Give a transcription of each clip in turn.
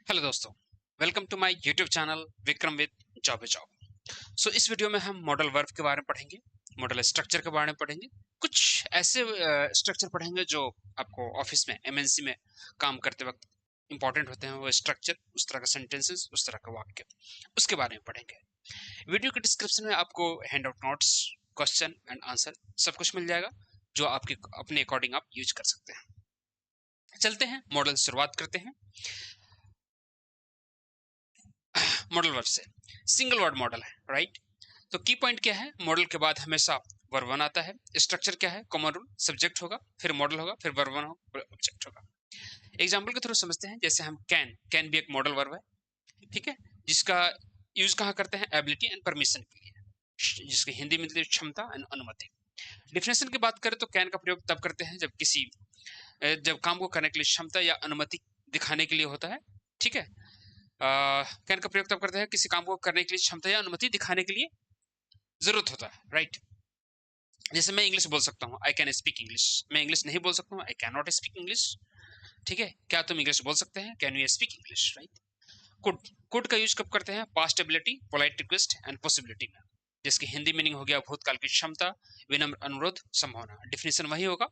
Hello दोस्तों, welcome to my YouTube channel Vikram with job job. इस video में हम मॉडल वर्ब के बारे में पढ़ेंगे, मॉडल स्ट्रक्चर के बारे में पढ़ेंगे, कुछ ऐसे स्ट्रक्चर पढ़ेंगे जो आपको ऑफिस में एमएनसी में काम करते वक्त इंपॉर्टेंट होते हैं। वो स्ट्रक्चर, उस तरह का सेंटेंसेस, उस तरह का वाक्य, उसके बारे में पढ़ेंगे। वीडियो के डिस्क्रिप्शन में आपको hand out notes, question and answer सब कुछ मिल जाएगा, जो आपके अपने अकॉर्डिंग आप यूज कर सकते हैं। चलते हैं, मॉडल शुरुआत करते हैं। मॉडल वर्ब से सिंगल वर्ड मॉडल है, राइट। तो की पॉइंट क्या है, मॉडल के बाद हमेशा वर्ब वन आता है। स्ट्रक्चर क्या है, कॉमन रूल, सब्जेक्ट होगा, फिर मॉडल होगा, फिर वर्ब वन होगा, ऑब्जेक्ट होगा। एग्जांपल के थ्रू समझते हैं। जैसे हम कैन भी एक मॉडल वर्ब है, ठीक है, जिसका यूज कहाँ करते हैं, एबिलिटी एंड परमिशन के लिए, जिसकी हिंदी में मिलती है क्षमता एंड अनुमति। डिफिनेशन की बात करें तो कैन का प्रयोग तब करते हैं जब काम को करने के लिए क्षमता या अनुमति दिखाने के लिए होता है, ठीक है। कैन का प्रयोग तब करते हैं किसी काम को करने के लिए क्षमता या अनुमति दिखाने के लिए जरूरत होता है, राइट। जैसे मैं इंग्लिश बोल सकता हूँ, आई कैन स्पीक इंग्लिश। मैं इंग्लिश नहीं बोल सकता हूँ, I can not speak English, ठीक है। क्या तुम इंग्लिश बोल सकते हैं, can you speak English, right. Could का यूज कब करते हैं, past ability, polite request and possibility में, जिसकी हिंदी मीनिंग हो गया भूतकाल की क्षमता, विनम्र अनुरोध, संभावना। डिफिनेशन वही होगा,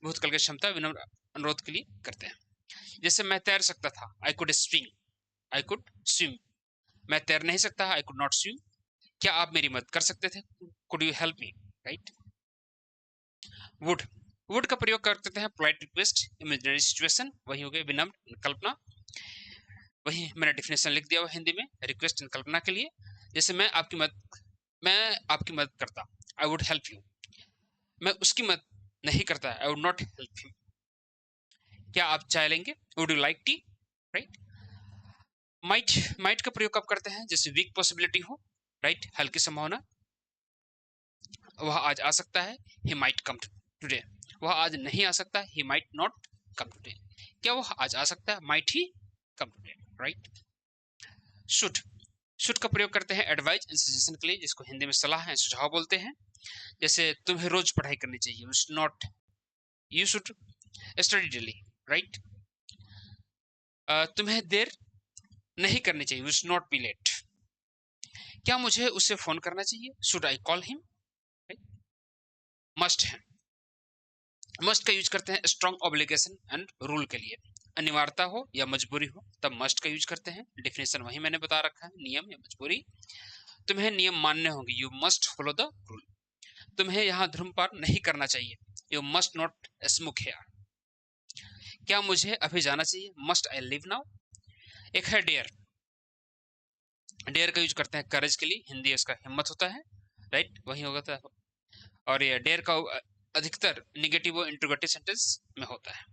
भूतकाल की क्षमता, विनम्र अनुरोध के लिए करते हैं। जैसे मैं तैर सकता था, I could swim, I could swim. मैं तैर नहीं सकता, आई कुड नॉट स्विम। क्या आप मेरी मदद कर सकते थे, could you help me, right. Would would का प्रयोग करते हैं पोलाइट रिक्वेस्ट, इमेजिनरी सिचुएशन, वही हो गए विनम्र, कल्पना। वही मैंने डिफिनेशन लिख दिया हुआ हिंदी में, रिक्वेस्ट एंड कल्पना के लिए। जैसे मैं आपकी मदद करता, आई वुड हेल्प यू। मैं उसकी मदद नहीं करता, I would not help him. क्या आप चाय लेंगे, would you like T, right. Might might का प्रयोग कब करते हैं, जैसे वीक पॉसिबिलिटी हो, राइट, हल्की संभावना। वह आज आ सकता है, ही माइट कम टुडे। वह आज नहीं आ सकता, he might not come today. क्या वह आज आ सकता है, might he come today, right. Should should का प्रयोग करते हैं एडवाइस एंड सजेशन के लिए, जिसको हिंदी में सलाह एंड सुझाव बोलते हैं। जैसे तुम्हें रोज पढ़ाई करनी चाहिए, you should study daily, right. तुम्हें देर नहीं करनी चाहिए, you should not be late. क्या मुझे उससे फोन करना चाहिए, should I call him, must है। मस्ट का यूज करते हैं स्ट्रॉन्ग ऑब्लिगेशन एंड रूल के लिए, अनिवार्यता हो या मजबूरी हो तब मस्ट का यूज करते हैं। डिफिनेशन वही मैंने बता रखा है, नियम या मजबूरी। तुम्हें नियम मानने होंगे, you must follow the rule. तुम्हें यहाँ धूम्रपान नहीं करना चाहिए, you must not smoke here. क्या मुझे अभी जाना चाहिए, मस्ट आई लिव नाउ। एक है डेयर, डेयर का यूज करते हैं करेज के लिए, हिंदी इसका हिम्मत होता है, राइट, वही होगा था। और ये डेयर का अधिकतर निगेटिव और इंट्रोगेटिव सेंटेंस में होता है,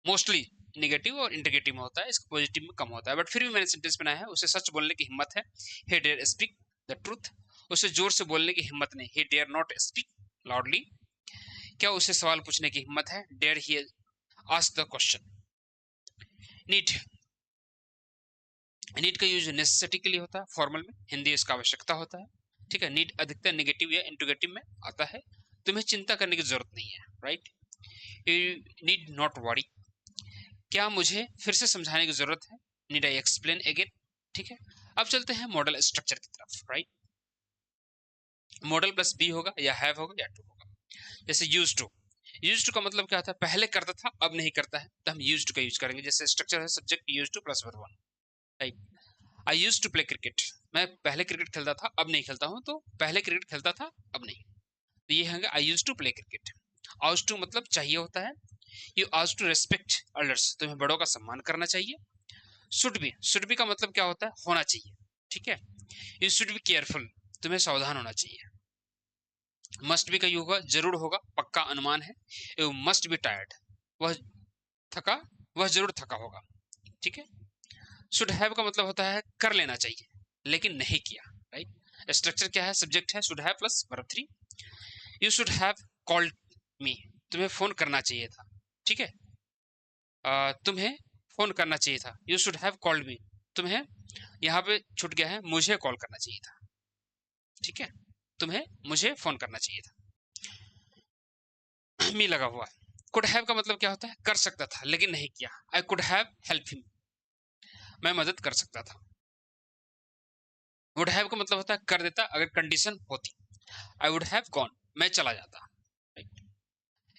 मोस्टली निगेटिव और इंटीग्रेटिव में होता है, इसका पॉजिटिव में कम होता है। बट फिर भी मैंने सेंटेंस बनाया है, उसे सच बोलने की हिम्मत है, he dare speak the truth. उसे जोर से बोलने की हिम्मत नहीं, he dare not speak loudly. क्या उसे सवाल पूछने की हिम्मत है, dare he ask the question. Need need का यूज नेसेसिटी के लिए होता है, फॉर्मल में, हिंदी इसका आवश्यकता होता है, ठीक है। नीड अधिकतर नेगेटिव या इंट्रोगेटिव में आता है। तुम्हें चिंता करने की जरूरत नहीं है, right, you need not worry. क्या मुझे फिर से समझाने की जरूरत है, नीड आई एक्सप्लेन अगेन, ठीक है। अब चलते हैं मॉडल स्ट्रक्चर की तरफ, राइट। मॉडल प्लस बी होगा या हैव होगा या टू होगा। जैसे यूज टू का मतलब क्या होता है, पहले करता था अब नहीं करता है, तो हम यूज टू का यूज करेंगे। जैसे स्ट्रक्चर है subject use to plus verb one, right. I use to play cricket, मैं पहले क्रिकेट खेलता था अब नहीं खेलता हूँ, तो पहले क्रिकेट खेलता था अब नहीं, तो ये है I use to play cricket. Ought to मतलब चाहिए होता है, you ought to respect elders, तुम्हें बड़ों का सम्मान करना चाहिए। शुड बी का मतलब क्या होता है, होना चाहिए, ठीक है। यू शुड बी केयरफुल, तुम्हें सावधान होना चाहिए। मस्ट बी का यूज होगा, जरूर होगा, पक्का अनुमान है। यू मस्ट बी टायर्ड, वह थका, वह जरूर थका होगा, ठीक है। शुड हैव का मतलब होता है कर लेना चाहिए लेकिन नहीं किया, राइट। स्ट्रक्चर क्या है, सब्जेक्ट है, should have plus verb three. You should have called me, तुम्हें फोन करना चाहिए था, ठीक है। तुम्हें फोन करना चाहिए था, you should have called me. तुम्हें यहाँ पे छूट गया है, मुझे कॉल करना चाहिए था, ठीक है। तुम्हें मुझे फोन करना चाहिए था, मी लगा हुआ है। कुड हैव का मतलब क्या होता है, कर सकता था लेकिन नहीं किया, I could have help him. मैं मदद कर सकता था। वुड हैव का मतलब होता है कर देता अगर कंडीशन होती। आई वुड हैव गॉन, मैं चला जाता।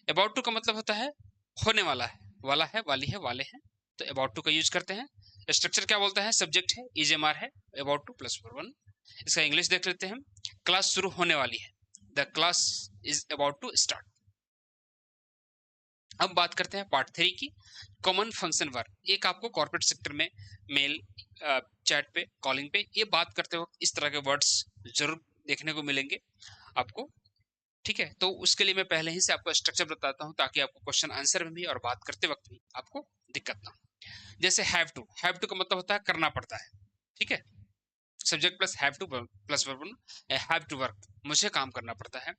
अबाउट टू का मतलब होता है होने वाला है, वाला है, वाली है, वाले हैं, तो अबाउट टू का यूज करते हैं। स्ट्रक्चर क्या बोलता है, सब्जेक्ट है, इज एम आर है, अबाउट टू प्लस वन। इसका इंग्लिश देख लेते हैं, क्लास शुरू होने वाली है, the class is about to start. अब बात करते हैं पार्ट 3 की, कॉमन फंक्शन वर्ब। एक आपको कॉर्पोरेट सेक्टर में मेल, चैट पे, कॉलिंग पे ये बात करते वक्त इस तरह के वर्ड्स जरूर देखने को मिलेंगे आपको, ठीक है। तो उसके लिए मैं पहले ही से आपको स्ट्रक्चर बताता हूं ताकि आपको क्वेश्चन आंसर में भी और बात करते वक्त भी आपको दिक्कत ना हो। जैसे हैव टू का मतलब होता है करना पड़ता है, ठीक है। Subject plus have to plus verb, have to work, मुझे काम करना पड़ता है।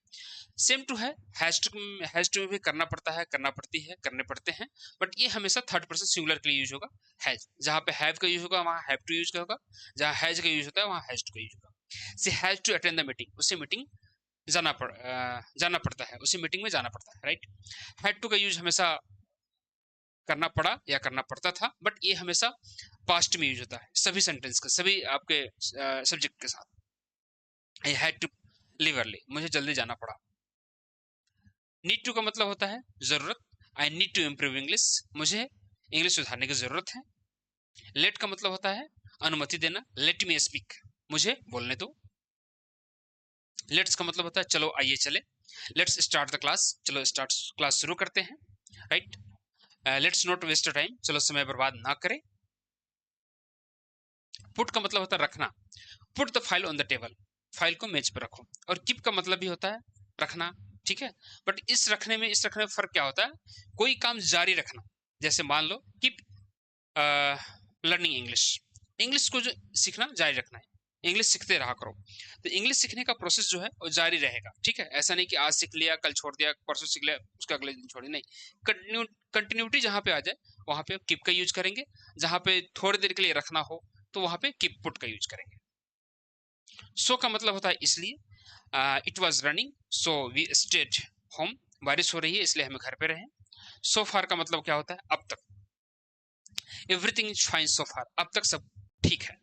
सेम टू है, हैज टू में भी करना पड़ता है, करना पड़ती है, करने पड़ते हैं, बट ये हमेशा थर्ड पर्सन सिंगुलर के लिए यूज होगा। हैज, जहां पे हैव का यूज होगा वहां हैव टू यूज होगा, जहां हैज का यूज होता है वहां हैज टू का यूज होगा। She has to attend the meeting, उसे मीटिंग जाना पड़ता है, उसे मीटिंग में जाना पड़ता है, राइट। हैड टू का यूज हमेशा करना पड़ा या करना पड़ता था, बट ये हमेशा पास्ट में यूज होता है सभी सेंटेंस का, सभी आपके सब्जेक्ट के साथ। I had to leave early, मुझे जल्दी जाना पड़ा। नीड टू का मतलब होता है जरूरत, I need to improve English, मुझे इंग्लिश सुधारने की जरूरत है। लेट का मतलब होता है अनुमति देना, लेट मी स्पीक, मुझे बोलने दो। लेट्स का मतलब होता है चलो आइए चले, लेट्स स्टार्ट द क्लास, चलो स्टार्ट क्लास शुरू करते हैं, right. Let's not waste time, चलो समय बर्बाद ना करें। पुट का मतलब होता है रखना, put the file on the table, file को मेज पर रखो। और कीप का मतलब भी होता है रखना, ठीक है। बट इस रखने में फर्क क्या होता है, कोई काम जारी रखना, जैसे मान लो कीप लर्निंग इंग्लिश, इंग्लिश को जो सीखना जारी रखना है, इंग्लिश सीखते रहा करो। तो इंग्लिश सीखने का प्रोसेस जो है वो जारी रहेगा, ठीक है। ऐसा नहीं कि आज सीख लिया कल छोड़ दिया, परसों सीख लिया उसका अगले दिन छोड़ दिया, नहीं। कंटिन्यूटी जहां पे आ जाए वहां पे कीप का यूज करेंगे, जहां पे थोड़ी देर के लिए रखना हो तो वहां पे कीप पुट का यूज करेंगे। सो का मतलब होता है इसलिए, it was raining so we stayed home, बारिश हो रही है इसलिए हमें घर पे रहे। सो फार का मतलब क्या होता है अब तक, एवरीथिंग इज फाइन सो फार, अब तक सब ठीक है।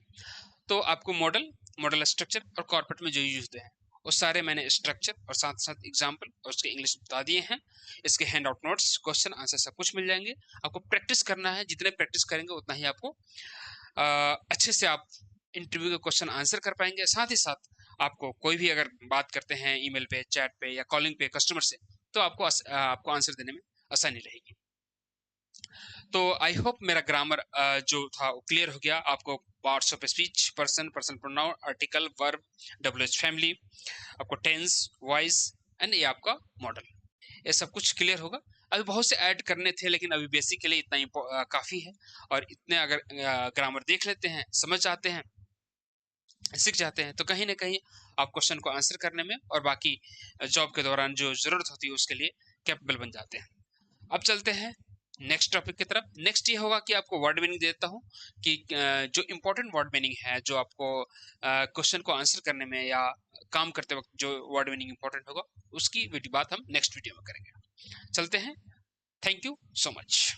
तो आपको मॉडल स्ट्रक्चर और कॉर्पोरेट में जो यूज होते हैं वो सारे मैंने स्ट्रक्चर और साथ साथ एग्जाम्पल और उसके इंग्लिश बता दिए हैं। इसके hand out notes, question answer सब कुछ मिल जाएंगे। आपको प्रैक्टिस करना है, जितने प्रैक्टिस करेंगे उतना ही आपको अच्छे से आप इंटरव्यू के क्वेश्चन आंसर कर पाएंगे। साथ ही साथ आपको कोई भी अगर बात करते हैं ईमेल पे, चैट पे या कॉलिंग पे कस्टमर से, तो आपको आंसर देने में आसानी रहेगी। तो आई होप मेरा ग्रामर जो था वो क्लियर हो गया आपको। Parts of speech, person, person pronoun, article, verb, WH family, आपको टेंस, वॉइस एंड ये आपका मॉडल, ये सब कुछ क्लियर होगा। अभी बहुत से ऐड करने थे लेकिन अभी बेसिक के लिए इतना ही काफ़ी है। और इतने अगर ग्रामर देख लेते हैं, समझ जाते हैं, सीख जाते हैं, तो कहीं ना कहीं आप क्वेश्चन को आंसर करने में और बाकी जॉब के दौरान जो ज़रूरत होती है उसके लिए कैपेबल बन जाते हैं। अब चलते हैं नेक्स्ट टॉपिक की तरफ। नेक्स्ट ये होगा कि आपको वर्ड मीनिंग देता हूँ कि जो इंपॉर्टेंट वर्ड मीनिंग है, जो आपको क्वेश्चन को आंसर करने में या काम करते वक्त जो वर्ड मीनिंग इंपॉर्टेंट होगा उसकी बात हम नेक्स्ट वीडियो में करेंगे। चलते हैं, थैंक यू सो मच।